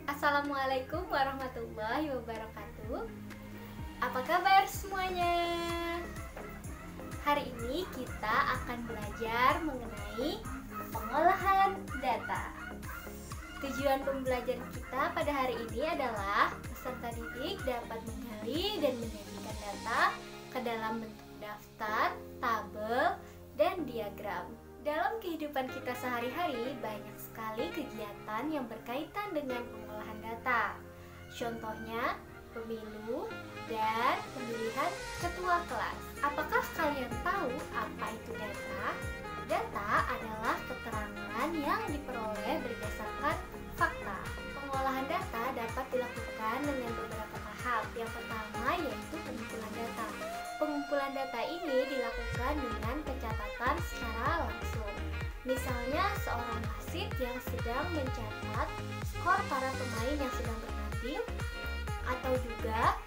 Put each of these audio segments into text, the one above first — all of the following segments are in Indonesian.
Assalamualaikum warahmatullahi wabarakatuh. Apa kabar semuanya? Hari ini kita akan belajar mengenai pengolahan data. Tujuan pembelajaran kita pada hari ini adalah peserta didik dapat menggali dan menyajikan data ke dalam bentuk daftar, tabel, dan diagram. Dalam kehidupan kita sehari-hari, banyak sekali kegiatan yang berkaitan dengan pengolahan data. Contohnya, pemilu dan pemilihan ketua kelas. Apakah kalian tahu apa itu data? Data adalah keterangan yang diperoleh berdasarkan fakta. Pengolahan data dapat dilakukan dengan beberapa tahap. Yang pertama yaitu pengumpulan data. Pengumpulan data ini dilakukan dengan pencatatan secara langsung. Misalnya seorang wasit yang sedang mencatat skor para pemain yang sedang bertanding, atau juga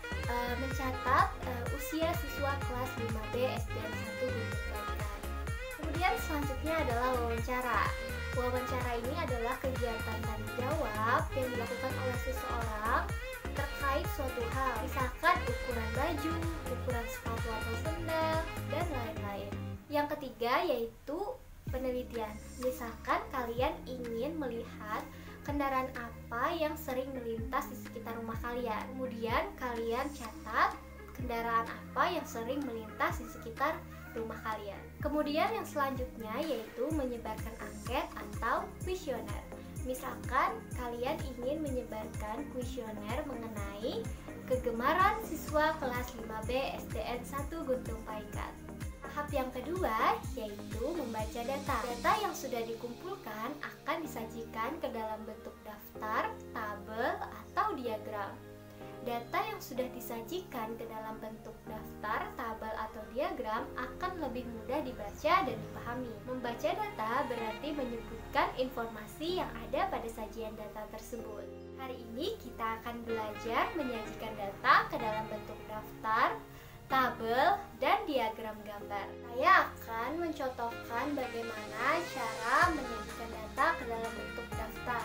mencatat usia siswa kelas 5B SDN 1 Gunung Baikan. Kemudian selanjutnya adalah wawancara. Wawancara ini adalah kegiatan tanya jawab yang dilakukan oleh seseorang terkait suatu hal, misalkan ukuran baju, ukuran sepatu atau sendal, dan lain-lain. Yang ketiga yaitu penelitian. Misalkan kalian ingin melihat kendaraan apa yang sering melintas di sekitar rumah kalian. Kemudian kalian catat kendaraan apa yang sering melintas di sekitar rumah kalian. Kemudian yang selanjutnya yaitu menyebarkan angket atau kuesioner. Misalkan kalian ingin menyebarkan kuesioner mengenai kegemaran siswa kelas 5B SDN 1 Gunung Paikat. Tahap yang kedua yaitu membaca data. Data yang sudah dikumpulkan akan disajikan ke dalam bentuk daftar, tabel, atau diagram. Data yang sudah disajikan ke dalam bentuk daftar, tabel, atau diagram akan lebih mudah dibaca dan dipahami. Membaca data berarti menyebutkan informasi yang ada pada sajian data tersebut. Hari ini kita akan belajar menyajikan data ke dalam bentuk daftar, tabel, dan diagram gambar. Saya akan mencontohkan bagaimana cara menyajikan data ke dalam bentuk daftar.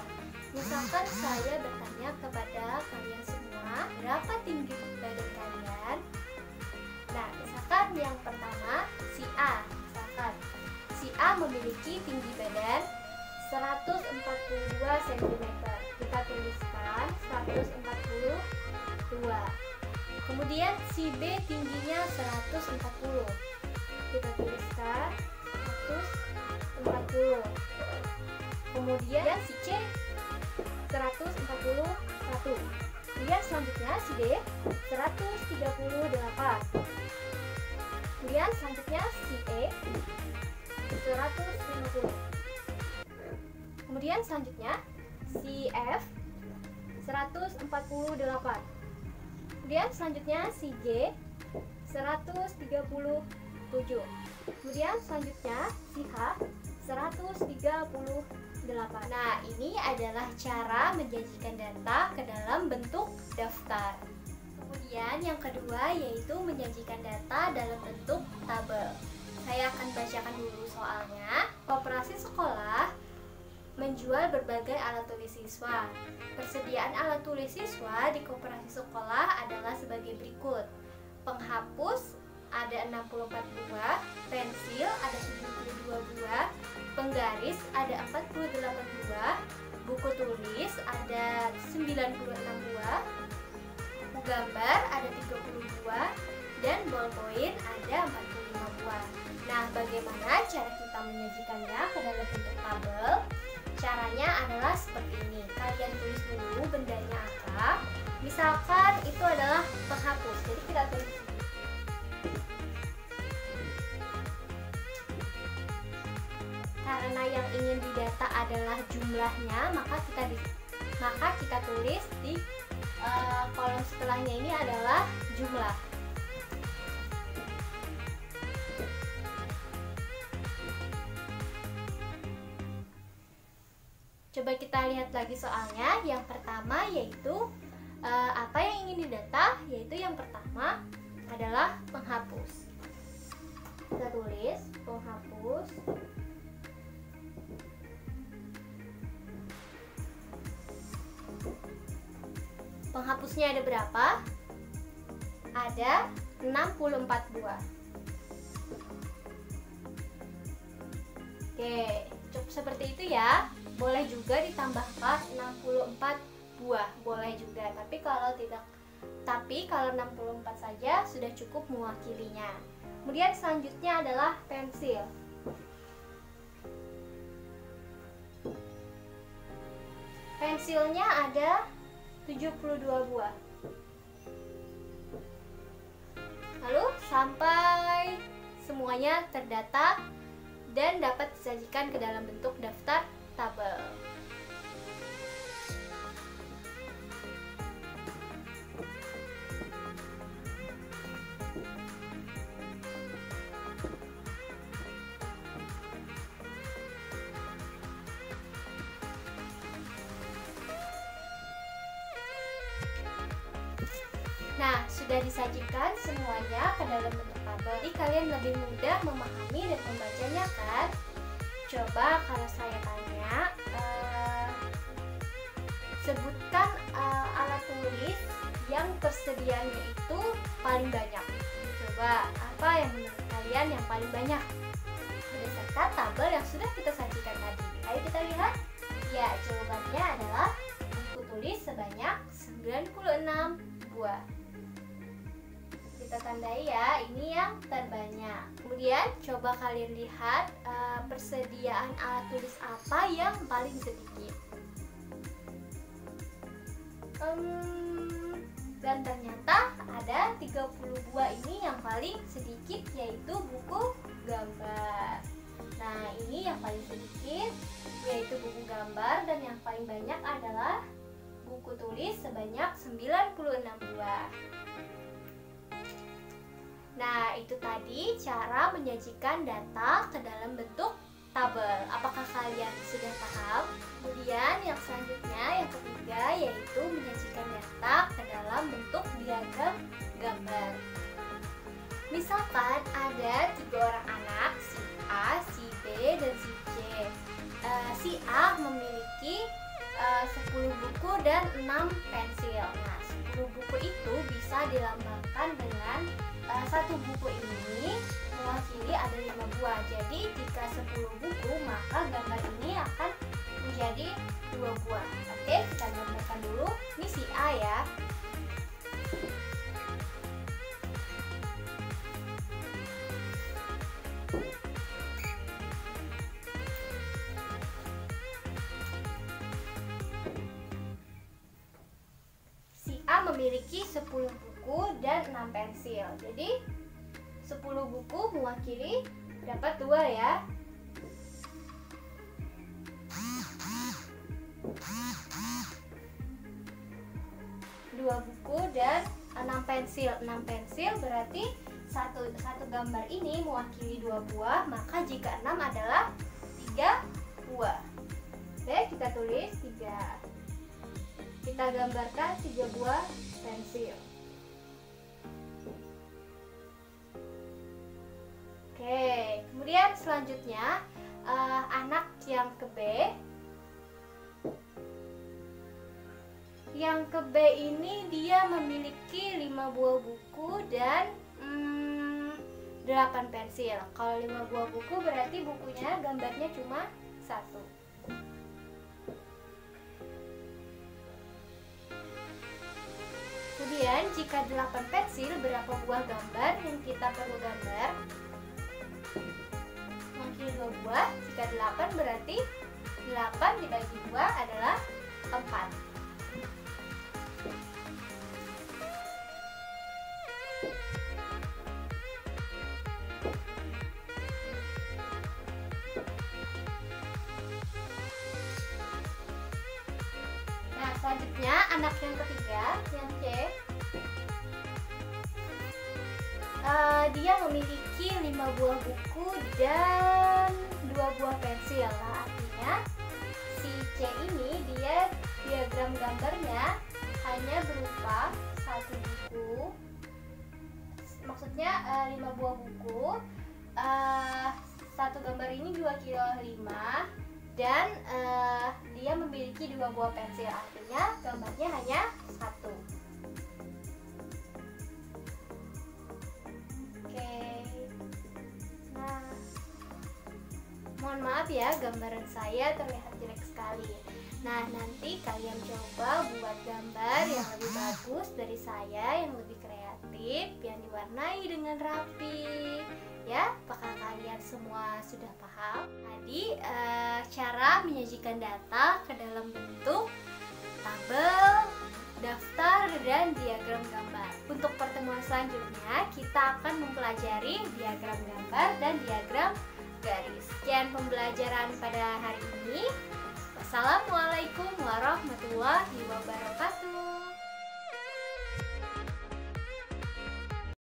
Misalkan saya bertanya kepada kalian semua, berapa tinggi badan kalian? Nah, misalkan yang pertama, si A. Misalkan si A memiliki tinggi badan 142 cm. Kita tuliskan 142. Kemudian si B tingginya 140. Kita tuliskan 140. Kemudian si C 141. Kemudian selanjutnya si D 138. Kemudian selanjutnya si E 150. Kemudian selanjutnya si F 148. Kemudian selanjutnya si G 137. Kemudian selanjutnya si H 138. Nah, ini adalah cara menyajikan data ke dalam bentuk daftar. Kemudian yang kedua yaitu menyajikan data dalam bentuk tabel. Saya akan bacakan dulu soalnya. Koperasi sekolah menjual berbagai alat tulis siswa. Persediaan alat tulis siswa di koperasi sekolah adalah sebagai berikut. Penghapus ada 64 buah, pensil ada 72 buah, penggaris ada 48 buah, buku tulis ada 96 buah, buku gambar ada 30 buah, dan ballpoint ada 45 buah. Nah, bagaimana cara kita menyajikannya ke dalam bentuk tabel? Caranya adalah seperti ini. Kalian tulis dulu bendanya apa. Misalkan itu adalah penghapus. Jadi kita tulis karena yang ingin didata adalah jumlahnya, maka kita tulis di kolom setelahnya ini adalah jumlah. Coba kita lihat lagi soalnya. Yang pertama yaitu apa yang ingin didata, yaitu yang pertama adalah penghapus. Kita tulis penghapus. pensilnya ada berapa? Ada 64 buah. Oke, cukup seperti itu ya. Boleh juga ditambahkan 64 buah, boleh juga. Tapi kalau 64 saja sudah cukup mewakilinya. Kemudian selanjutnya adalah pensil. Pensilnya ada 72 buah. Lalu sampai semuanya terdata dan dapat disajikan ke dalam bentuk daftar tabel. Nah, sudah disajikan semuanya ke dalam bentuk tabel. Jadi kalian lebih mudah memahami dan membacanya kan? Coba kalau saya tanya, sebutkan alat tulis yang persediaannya itu paling banyak. Coba, apa yang menurut kalian yang paling banyak? Berdasarkan tabel yang sudah kita sajikan tadi. Ayo kita lihat. Ya, jawabannya adalah buku tulis sebanyak 96 buah. Kita tandai ya, ini yang terbanyak. Kemudian coba kalian lihat persediaan alat tulis apa yang paling sedikit. Dan ternyata ada 30 buah ini yang paling sedikit, yaitu buku gambar. Nah, ini yang paling sedikit yaitu buku gambar, dan yang paling banyak adalah buku tulis sebanyak 96 buah. Nah, itu tadi cara menyajikan data ke dalam bentuk tabel. Apakah kalian sudah paham? Kemudian yang selanjutnya, yang ketiga, yaitu menyajikan data ke dalam bentuk diagram gambar. Misalkan ada 3 orang anak, si A, si B, dan si C. Si A memiliki 10 buku dan 6 pensil. Nah, 10 buku itu bisa dilambangkan dengan satu buku ini mewakili ada 5 buah. Jadi jika 10 buku, maka gambar ini akan menjadi 2 buah. Oke, kita gambarkan dulu. Ini si A ya. Si A memiliki 10 buku dan 6 pensil. Jadi 10 buku mewakili dapat 2 ya. Dua buku dan 6 pensil. 6 pensil berarti satu gambar ini mewakili 2 buah, maka jika 6 adalah 3 buah. Oke, kita tulis 3. Kita gambarkan 3 buah pensil. Oke, kemudian selanjutnya anak yang ke B. Yang ke B ini dia memiliki 5 buah buku dan 8 pensil. Kalau 5 buah buku berarti bukunya gambarnya cuma 1. Kemudian jika 8 pensil, berapa buah gambar yang kita perlu gambar? Mungkin 2 buah. Jika 8 berarti 8 dibagi 2 adalah 4. Nah, selanjutnya anak yang ketiga, yang C. Dia memiliki 5 buah buku dan 2 buah pensil. Nah, artinya si C ini dia diagram gambarnya hanya berupa 1 buku. Maksudnya 5 buah buku. Satu gambar ini 2,5 kg dan dia memiliki 2 buah pensil. Artinya gambarnya hanya 1. Mohon maaf ya, gambaran saya terlihat jelek sekali. Nah, nanti kalian coba buat gambar yang lebih bagus dari saya, yang lebih kreatif, yang diwarnai dengan rapi. Ya, apakah kalian semua sudah paham? Tadi cara menyajikan data ke dalam bentuk tabel, daftar, dan diagram gambar. Untuk pertemuan selanjutnya, kita akan mempelajari diagram gambar dan diagram garis. Sekian pembelajaran pada hari ini. Wassalamualaikum warahmatullahi wabarakatuh.